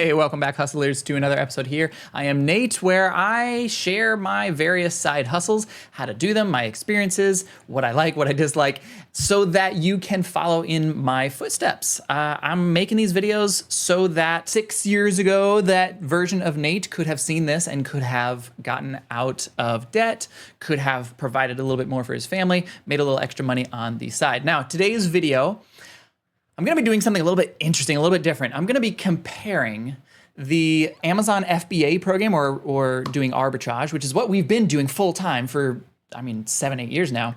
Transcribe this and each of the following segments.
Hey, welcome back, hustlers, to another episode here. I am Nate, where I share my various side hustles, how to do them, my experiences, what I like, what I dislike, so that you can follow in my footsteps. I'm making these videos so that 6 years ago, that version of Nate could have seen this and could have gotten out of debt, could have provided a little bit more for his family, made a little extra money on the side. Now, today's video, I'm gonna be doing something a little bit interesting, a little bit different. I'm gonna be comparing the Amazon FBA program or doing arbitrage, which is what we've been doing full time for, 7, 8 years now.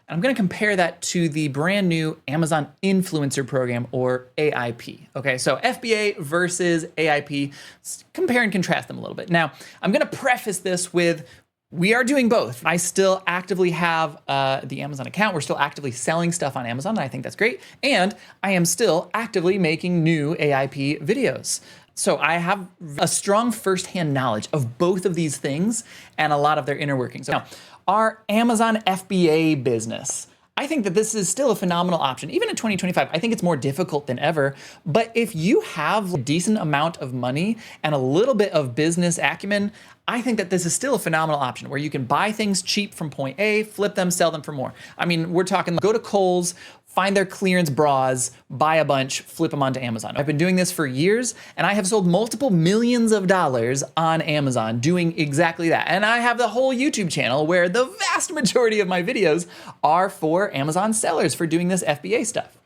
And I'm gonna compare that to the brand new Amazon Influencer Program, or AIP. Okay, so FBA versus AIP, let's compare and contrast them a little bit. Now, I'm gonna preface this with, we are doing both. I still actively have the Amazon account. We're still actively selling stuff on Amazon, and I think that's great. And I am still actively making new AIP videos. So I have a strong firsthand knowledge of both of these things and a lot of their inner workings. Now, our Amazon FBA business, I think that this is still a phenomenal option. Even in 2025, I think it's more difficult than ever. But if you have a decent amount of money and a little bit of business acumen, I think that this is still a phenomenal option where you can buy things cheap from point A, flip them, sell them for more. I mean, we're talking go to Kohl's, find their clearance bras, buy a bunch, flip them onto Amazon. I've been doing this for years, and I have sold multiple millions of dollars on Amazon doing exactly that. And I have the whole YouTube channel where the vast majority of my videos are for Amazon sellers for doing this FBA stuff.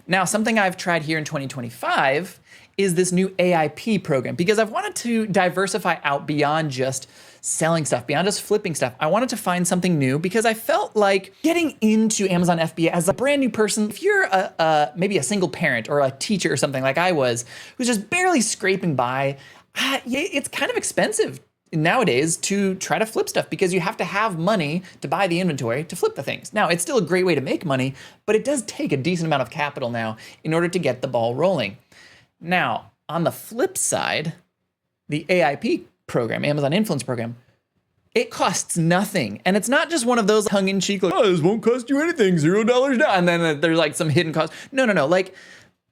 Now, something I've tried here in 2025 is this new AIP program, because I've wanted to diversify out beyond just selling stuff, beyond just flipping stuff. I wanted to find something new because I felt like getting into Amazon FBA as a brand new person, if you're maybe a single parent or a teacher or something like I was, who's just barely scraping by, it's kind of expensive nowadays to try to flip stuff because you have to have money to buy the inventory to flip the things. Now, it's still a great way to make money, but it does take a decent amount of capital now in order to get the ball rolling. Now, on the flip side, the AIP program, Amazon Influence Program, it costs nothing. And it's not just one of those tongue-in-cheek, like, oh, this won't cost you anything, $0 now. And then there's like some hidden cost. No. Like,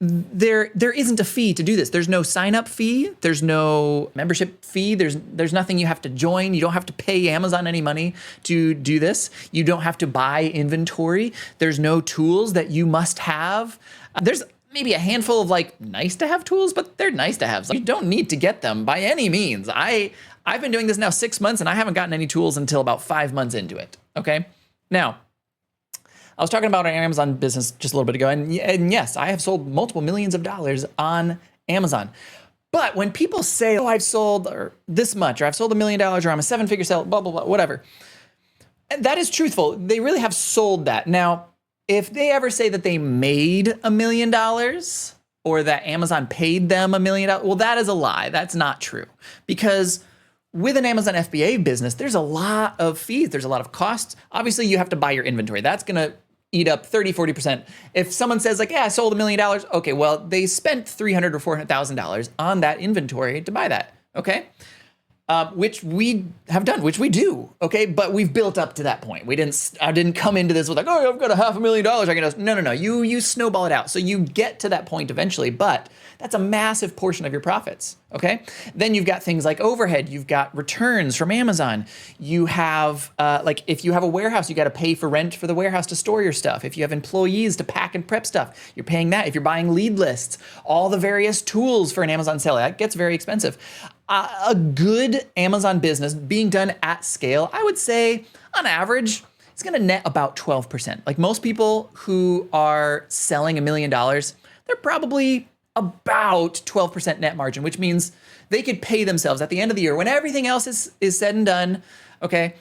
there isn't a fee to do this. There's no sign-up fee. There's no membership fee. There's nothing you have to join. You don't have to pay Amazon any money to do this. You don't have to buy inventory. There's no tools that you must have. There's maybe a handful of like nice to have tools, but they're nice to have. So you don't need to get them by any means. I've been doing this now 6 months and I haven't gotten any tools until about 5 months into it. Okay. Now, I was talking about our Amazon business just a little bit ago, and yes, I have sold multiple millions of dollars on Amazon. But when people say, oh, I've sold or this much, or I've sold $1 million, or I'm a 7-figure seller, blah, blah, blah, whatever. And that is truthful. They really have sold that. Now, if they ever say that they made $1 million or that Amazon paid them $1 million, well, that is a lie. That's not true. Because with an Amazon FBA business, there's a lot of fees. There's a lot of costs. Obviously, you have to buy your inventory. That's going to eat up 30, 40%. If someone says like, yeah, I sold $1 million. Okay, well, they spent $300,000 or $400,000 on that inventory to buy that. Okay. Which we have done, which we do, okay? But we've built up to that point. I didn't come into this with like, oh, I've got $500,000. I can no. You snowball it out. So you get to that point eventually, but that's a massive portion of your profits, okay? Then you've got things like overhead. You've got returns from Amazon. You have, like if you have a warehouse, you got to pay for rent for the warehouse to store your stuff. If you have employees to pack and prep stuff, you're paying that. If you're buying lead lists, all the various tools for an Amazon seller, that gets very expensive. A good Amazon business being done at scale, I would say on average, it's gonna net about 12%. Like most people who are selling $1 million, they're probably about 12% net margin, which means they could pay themselves at the end of the year when everything else is said and done, okay?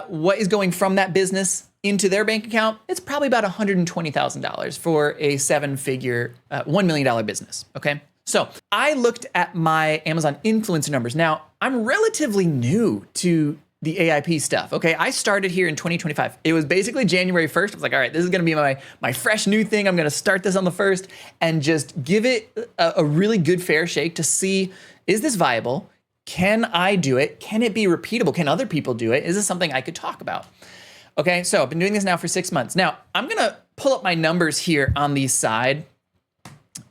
What is going from that business into their bank account? It's probably about $120,000 for a 7-figure, $1 million business, okay? So I looked at my Amazon influencer numbers. Now, I'm relatively new to the AIP stuff, okay? I started here in 2025. It was basically January 1st. I was like, all right, this is gonna be my fresh new thing. I'm gonna start this on the 1st and just give it a really good fair shake to see, is this viable? Can I do it? Can it be repeatable? Can other people do it? Is this something I could talk about? Okay, so I've been doing this now for 6 months. Now, I'm gonna pull up my numbers here on the side,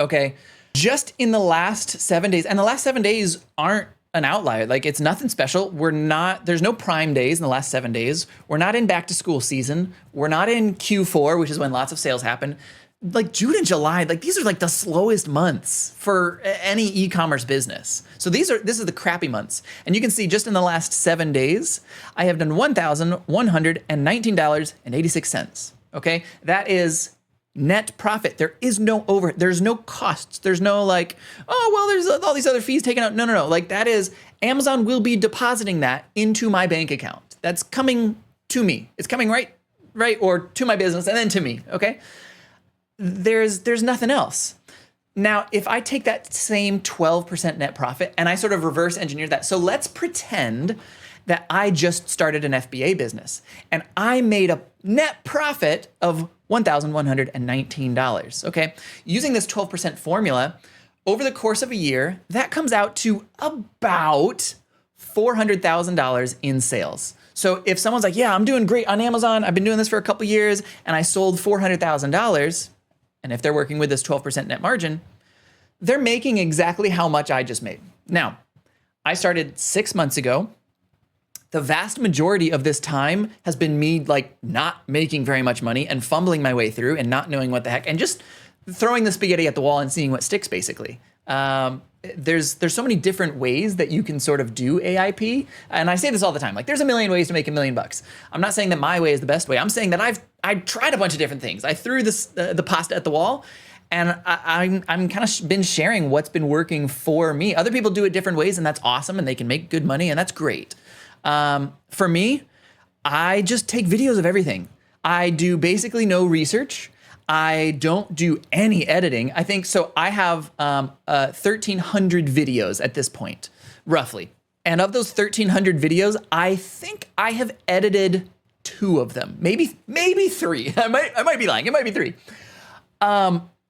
okay? just in the last 7 days, and the last 7 days aren't an outlier. Like, it's nothing special. There's no Prime days in the last 7 days. We're not in back to school season. We're not in Q4, which is when lots of sales happen. Like June and July, like these are like the slowest months for any e-commerce business. So this is the crappy months. And you can see just in the last 7 days, I have done $1,119.86. Okay. That is net profit. There is no there's no costs. There's no like, oh, well, there's all these other fees taken out. No. Like that is, Amazon will be depositing that into my bank account. That's coming to me. It's coming right, or to my business and then to me. Okay. There's nothing else. Now, if I take that same 12% net profit and I sort of reverse engineer that. So let's pretend that I just started an FBA business and I made a net profit of $1,119, okay? Using this 12% formula, over the course of a year, that comes out to about $400,000 in sales. So if someone's like, yeah, I'm doing great on Amazon, I've been doing this for a couple years, and I sold $400,000, and if they're working with this 12% net margin, they're making exactly how much I just made. Now, I started 6 months ago. The vast majority of this time has been me like not making very much money and fumbling my way through and not knowing what the heck and just throwing the spaghetti at the wall and seeing what sticks, basically. There's so many different ways that you can sort of do AIP. And I say this all the time, like there's a million ways to make $1 million. I'm not saying that my way is the best way. I'm saying that I've tried a bunch of different things. I threw the pasta at the wall, and I'm kind of been sharing what's been working for me. Other people do it different ways, and that's awesome, and they can make good money, and that's great. For me, I just take videos of everything. I do basically no research. I don't do any editing. I think so. I have 1,300 videos at this point, roughly. And of those 1,300 videos, I think I have edited 2 of them, maybe 3. I might be lying. It might be 3.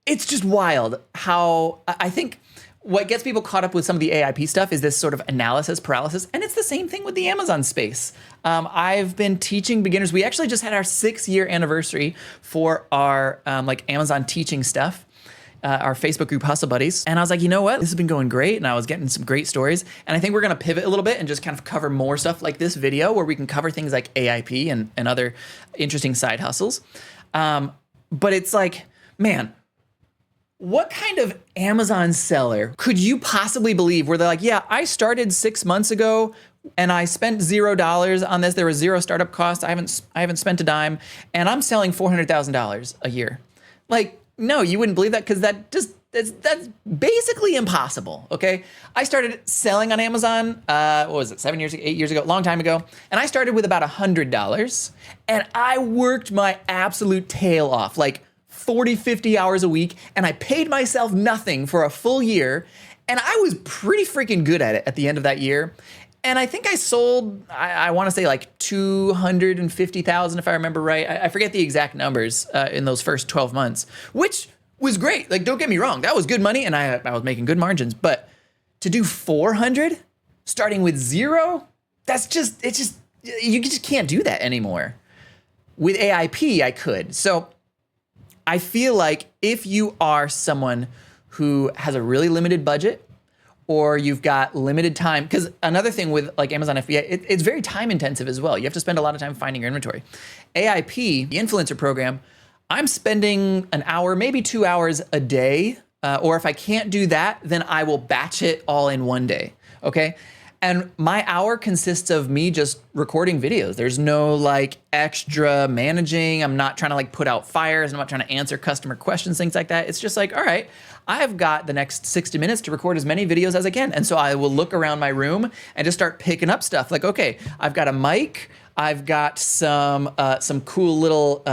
It's just wild how I think what gets people caught up with some of the AIP stuff is this sort of analysis paralysis. And it's the same thing with the Amazon space. I've been teaching beginners. We actually just had our 6-year anniversary for our like Amazon teaching stuff, our Facebook group Hustle Buddies. And I was like, you know what? This has been going great. And I was getting some great stories. And I think we're going to pivot a little bit and just kind of cover more stuff like this video where we can cover things like AIP and other interesting side hustles. But it's like, man, what kind of Amazon seller could you possibly believe where they're like, yeah, I started 6 months ago and I spent $0 on this. There was 0 startup costs. I haven't spent a dime, and I'm selling $400,000 a year. Like, no, you wouldn't believe that because that's basically impossible. Okay, I started selling on Amazon. What was it? 7 years, 8 years ago, long time ago, and I started with about $100, and I worked my absolute tail off, like 40, 50 hours a week, and I paid myself nothing for a full year, and I was pretty freaking good at it at the end of that year. And I think I sold, I want to say like 250,000 if I remember right. I forget the exact numbers in those first 12 months, which was great. Like, don't get me wrong, that was good money, and I was making good margins. But to do 400, starting with 0, you just can't do that anymore. With AIP, I could. So I feel like if you are someone who has a really limited budget, or you've got limited time, because another thing with like Amazon FBA, it's very time intensive as well. You have to spend a lot of time finding your inventory. AIP, the influencer program, I'm spending an hour, maybe 2 hours a day. Or if I can't do that, then I will batch it all in one day, okay? And my hour consists of me just recording videos. There's no like extra managing. I'm not trying to like put out fires. I'm not trying to answer customer questions, things like that. It's just like, all right, I've got the next 60 minutes to record as many videos as I can. And so I will look around my room and just start picking up stuff. Like, okay, I've got a mic. I've got some cool little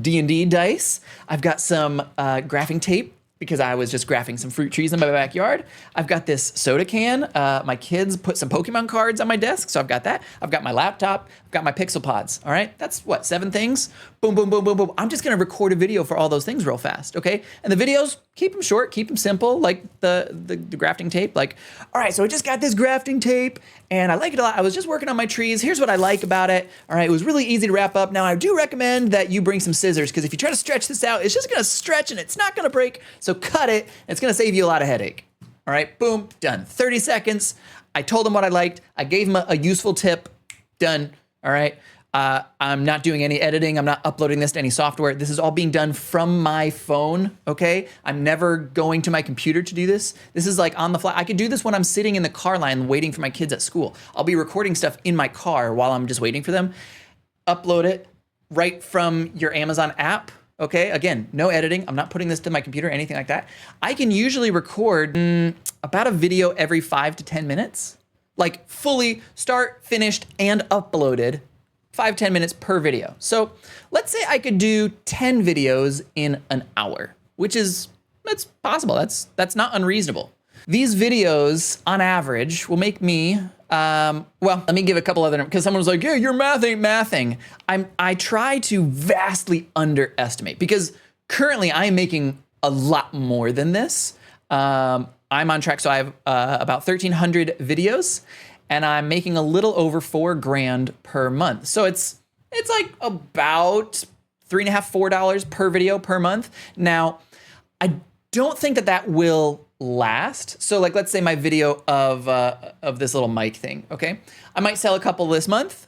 D&D dice. I've got some graphing tape, because I was just graphing some fruit trees in my backyard. I've got this soda can. My kids put some Pokemon cards on my desk, so I've got that. I've got my laptop. I've got my Pixel Pods, all right? That's what, 7 things? Boom, boom, boom, boom, boom. I'm just gonna record a video for all those things real fast, okay? And the videos, keep them short, keep them simple, like the grafting tape. Like, all right, so I just got this grafting tape, and I like it a lot. I was just working on my trees. Here's what I like about it. All right, it was really easy to wrap up. Now, I do recommend that you bring some scissors, because if you try to stretch this out, it's just gonna stretch and it's not gonna break. So cut it. It's going to save you a lot of headache. All right, boom, done. 30 seconds. I told them what I liked. I gave them a useful tip. Done. All right. I'm not doing any editing. I'm not uploading this to any software. This is all being done from my phone, okay? I'm never going to my computer to do this. This is like on the fly. I could do this when I'm sitting in the car line waiting for my kids at school. I'll be recording stuff in my car while I'm just waiting for them. Upload it right from your Amazon app, okay? Again, no editing. I'm not putting this to my computer or anything like that. I can usually record about a video every 5 to 10 minutes, like fully start, finished, and uploaded. 5-10 minutes per video. So let's say I could do 10 videos in an hour, that's possible. That's not unreasonable. These videos on average will make me, well, let me give a couple other, because someone was like, yeah, your math ain't mathing. I try to vastly underestimate because currently I am making a lot more than this. I'm on track. So I have about 1,300 videos. And I'm making a little over $4,000 per month. So it's like about $3.5, $4 per video per month. Now, I don't think that will last. So like, let's say my video of this little mic thing, okay? I might sell a couple this month,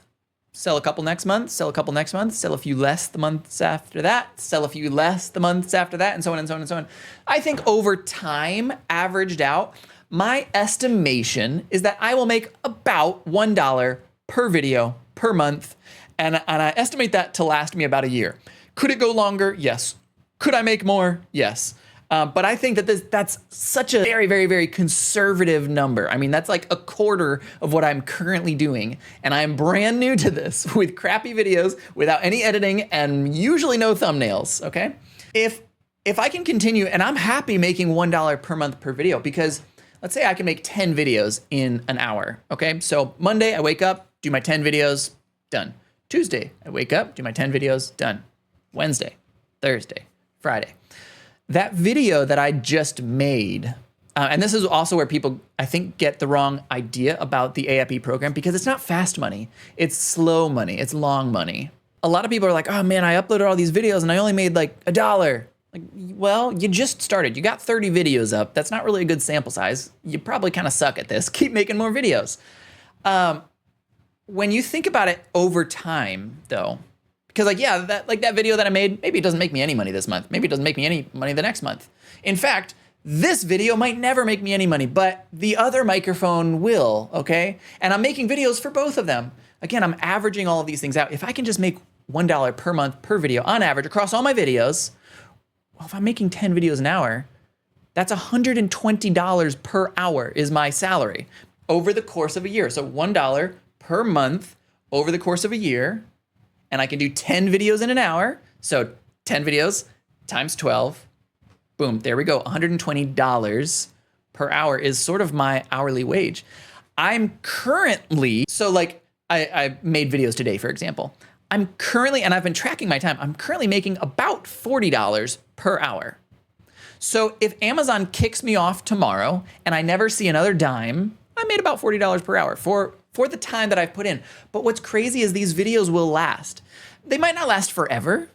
sell a couple next month, sell a couple next month, sell a few less the months after that, sell a few less the months after that, and so on and so on and so on. I think over time, averaged out, my estimation is that I will make about $1 per video per month, and I estimate that to last me about a year. Could it go longer? Yes. Could I make more? Yes. But I think that that's such a very, very, very conservative number. I mean, that's like a quarter of what I'm currently doing, and I'm brand new to this with crappy videos, without any editing, and usually no thumbnails, okay? If I can continue, and I'm happy making $1 per month per video, because let's say I can make 10 videos in an hour, okay? So Monday, I wake up, do my 10 videos, done. Tuesday, I wake up, do my 10 videos, done. Wednesday, Thursday, Friday. That video that I just made, and this is also where people, I think, get the wrong idea about the AIP program, because it's not fast money, it's slow money, it's long money. A lot of people are like, oh man, I uploaded all these videos and I only made like $1. Like, well, you just started. You got 30 videos up. That's not really a good sample size. You probably kind of suck at this. Keep making more videos. When you think about it over time, though, because like, yeah, that video that I made, maybe it doesn't make me any money this month. Maybe it doesn't make me any money the next month. In fact, this video might never make me any money, but the other microphone will, okay? And I'm making videos for both of them. Again, I'm averaging all of these things out. If I can just make $1 per month per video on average across all my videos, well, if I'm making 10 videos an hour, that's $120 per hour is my salary over the course of a year. So $1 per month over the course of a year, and I can do 10 videos in an hour. So 10 videos times 12, boom, there we go. $120 per hour is sort of my hourly wage. I'm currently, so like I made videos today, for example. I'm currently, and I've been tracking my time, I'm currently making about $40 per hour. So if Amazon kicks me off tomorrow and I never see another dime, I made about $40 per hour for the time that I've put in. But what's crazy is these videos will last. They might not last forever.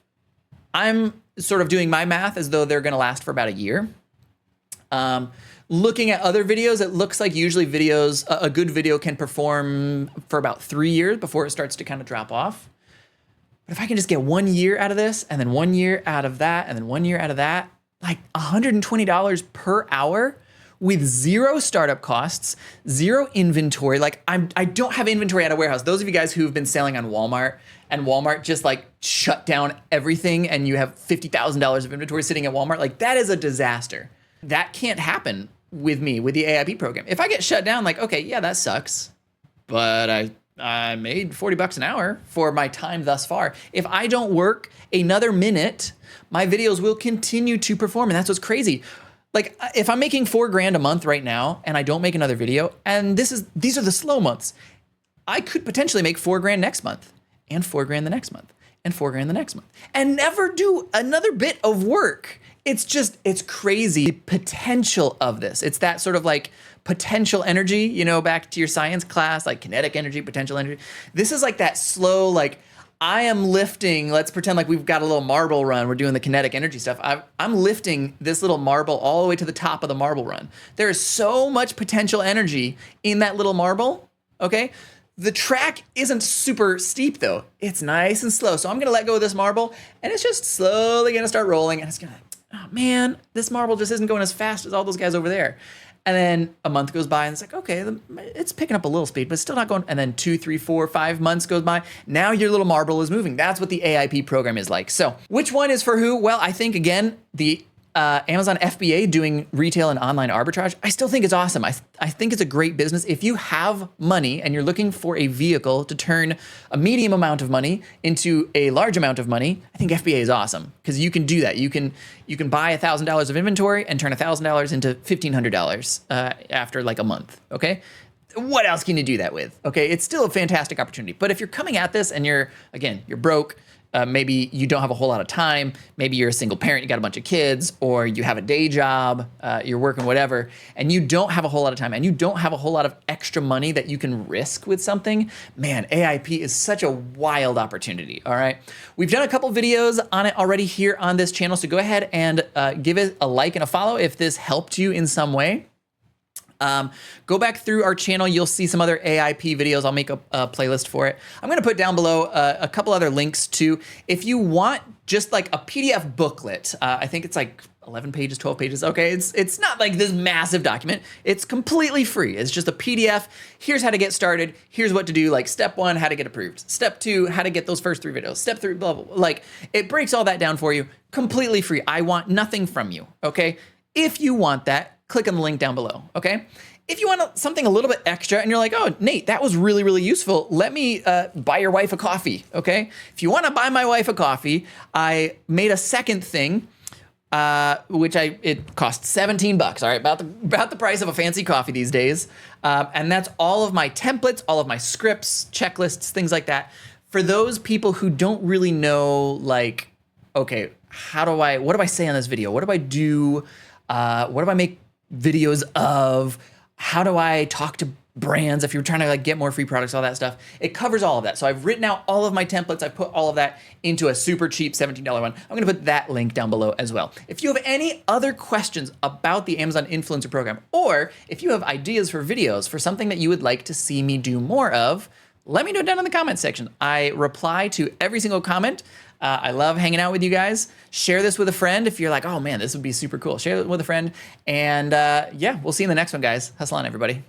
I'm sort of doing my math as though they're gonna last for about a year. Looking at other videos, it looks like usually videos, a good video can perform for about 3 years before it starts to kind of drop off. But if I can just get 1 year out of this, and then 1 year out of that, and then 1 year out of that, like $120 per hour with zero startup costs, zero inventory. Like I don't have inventory at a warehouse. Those of you guys who've been selling on Walmart, and Walmart just like shut down everything, and you have $50,000 of inventory sitting at Walmart, like that is a disaster. That can't happen with me, with the AIP program. If I get shut down, like, okay, yeah, that sucks, but I made $40 an hour for my time thus far. If I don't work another minute, my videos will continue to perform. And that's what's crazy. Like if I'm making $4,000 a month right now and I don't make another video, and these are the slow months, I could potentially make $4,000 next month, and $4,000 the next month, and $4,000 the next month, and never do another bit of work. It's crazy, the potential of this. It's that sort of like potential energy, you know, back to your science class, like kinetic energy, potential energy. This is like that slow, like I am lifting, let's pretend like we've got a little marble run. We're doing the kinetic energy stuff. I'm lifting this little marble all the way to the top of the marble run. There is so much potential energy in that little marble, okay? The track isn't super steep though. It's nice and slow. So I'm gonna let go of this marble and it's just slowly gonna start rolling and it's gonna, oh man, this marble just isn't going as fast as all those guys over there. And then a month goes by and it's like, okay, it's picking up a little speed, but it's still not going. And then 2, 3, 4, 5 months goes by. Now your little marble is moving. That's what the AIP program is like. So which one is for who? Well, I think again, the Amazon FBA doing retail and online arbitrage, I still think it's awesome. I think it's a great business. If you have money and you're looking for a vehicle to turn a medium amount of money into a large amount of money, I think FBA is awesome because you can do that. You can buy $1,000 of inventory and turn $1,000 into $1,500 after like a month. Okay. What else can you do that with? Okay. It's still a fantastic opportunity. But if you're coming at this and you're broke, maybe you don't have a whole lot of time. Maybe you're a single parent, you got a bunch of kids, or you have a day job, you're working whatever, and you don't have a whole lot of time and you don't have a whole lot of extra money that you can risk with something, man, AIP is such a wild opportunity, all right? We've done a couple videos on it already here on this channel, so go ahead and give it a like and a follow if this helped you in some way. Go back through our channel. You'll see some other AIP videos. I'll make a playlist for it. I'm going to put down below a couple other links too. If you want just like a PDF booklet, I think it's like 11 pages, 12 pages. Okay, it's not like this massive document. It's completely free. It's just a PDF. Here's how to get started. Here's what to do. Like step 1, how to get approved. Step 2, how to get those first 3 videos. Step 3, blah, blah, blah. Like it breaks all that down for you. Completely free. I want nothing from you. Okay. If you want that, click on the link down below, okay? If you want something a little bit extra and you're like, oh, Nate, that was really, really useful, let me buy your wife a coffee, okay? If you wanna buy my wife a coffee, I made a second thing, which it cost 17 bucks, all right? About the price of a fancy coffee these days. And that's all of my templates, all of my scripts, checklists, things like that. For those people who don't really know, like, okay, what do I say on this video? What do I do? What do I make videos of? How do I talk to brands if you're trying to like get more free products, all that stuff? It covers all of that. So I've written out all of my templates. I put all of that into a super cheap $17 one. I'm gonna put that link down below as well. If you have any other questions about the Amazon Influencer Program, or if you have ideas for videos for something that you would like to see me do more of, let me know down in the comments section. I reply to every single comment. I love hanging out with you guys. Share this with a friend if you're like, oh man, this would be super cool. Share it with a friend. And yeah, we'll see you in the next one, guys. Hustle on, everybody.